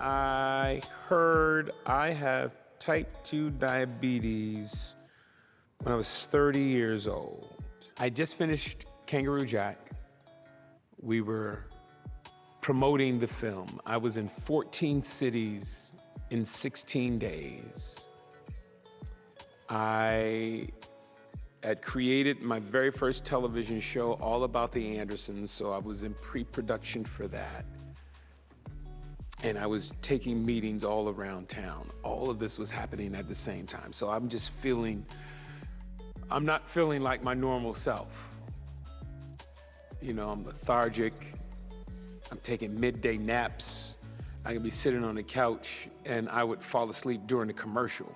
I heard I have type 2 diabetes when I was 30 years old. I just finished Kangaroo Jack. We were promoting the film. I was in 14 cities in 16 days. I had created my very first television show all about the Andersons, so I was in pre-production for that. And I was taking meetings all around town. All of this was happening at the same time. So I'm just I'm not feeling like my normal self. You know, I'm lethargic. I'm taking midday naps. I could be sitting on the couch and I would fall asleep during the commercial.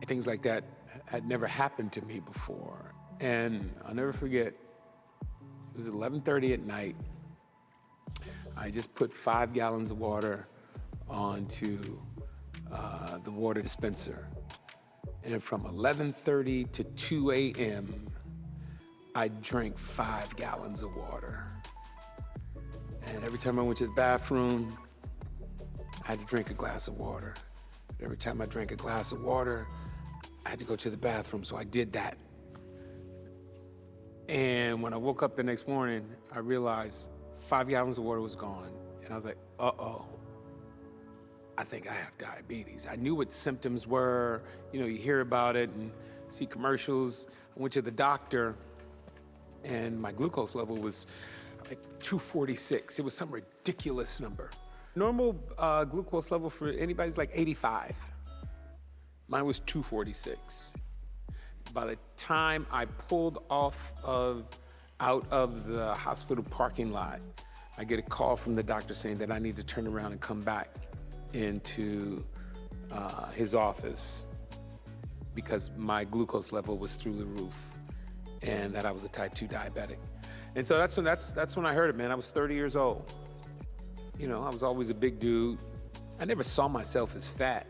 Things like that had never happened to me before. And I'll never forget, it was 11:30 at night. I just put 5 gallons of water onto the water dispenser. And from 11:30 to 2 a.m., I drank 5 gallons of water. And every time I went to the bathroom, I had to drink a glass of water. Every time I drank a glass of water, I had to go to the bathroom, so I did that. And when I woke up the next morning, I realized 5 gallons of water was gone. And I was like, uh-oh, I think I have diabetes. I knew what symptoms were. You know, you hear about it and see commercials. I went to the doctor and my glucose level was like 246. It was some ridiculous number. Normal glucose level for anybody is like 85. Mine was 246. By the time I pulled out of the hospital parking lot, I get a call from the doctor saying that I need to turn around and come back into his office because my glucose level was through the roof and that I was a type 2 diabetic. And so that's when I heard it, man. I was 30 years old. You know, I was always a big dude. I never saw myself as fat.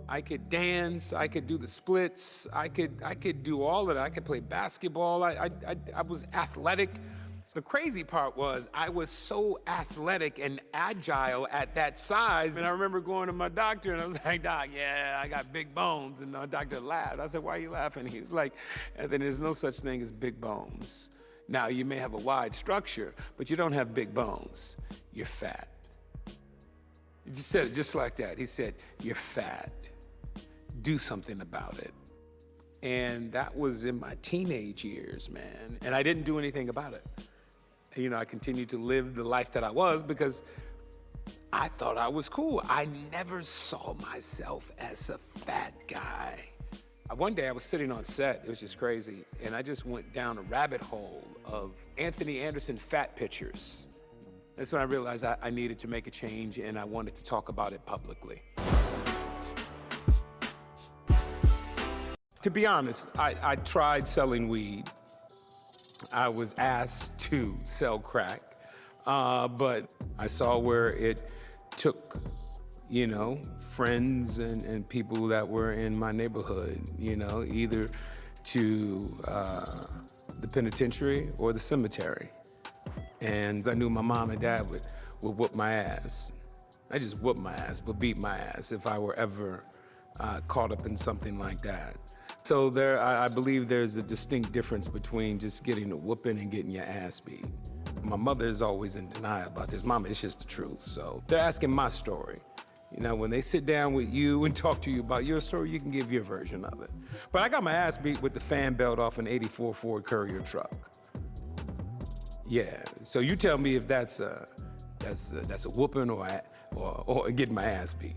I could dance, I could do the splits, I could do all of that. I could play basketball, I was athletic. The crazy part was I was so athletic and agile at that size. And I remember going to my doctor and I was like, Doc, yeah, I got big bones. And the doctor laughed. I said, why are you laughing? He's like, and then there's no such thing as big bones. Now, you may have a wide structure, but you don't have big bones. You're fat. He just said it just like that. He said, you're fat. Do something about it. And that was in my teenage years, man. And I didn't do anything about it. You know, I continued to live the life that I was because I thought I was cool. I never saw myself as a fat guy. One day I was sitting on set, it was just crazy, and I just went down a rabbit hole of Anthony Anderson fat pictures. That's when I realized I needed to make a change and I wanted to talk about it publicly. To be honest, I tried selling weed. I was asked to sell crack, but I saw where it took, you know, friends and people that were in my neighborhood, you know, either to the penitentiary or the cemetery. And I knew my mom and dad would whoop my ass. I just whoop my ass, but beat my ass if I were ever caught up in something like that. So I believe there's a distinct difference between just getting a whooping and getting your ass beat. My mother is always in denial about this. Mama, it's just the truth. So they're asking my story. You know, when they sit down with you and talk to you about your story, you can give your version of it. But I got my ass beat with the fan belt off an '84 Ford Courier truck. Yeah, so you tell me if that's a whooping or getting my ass beat.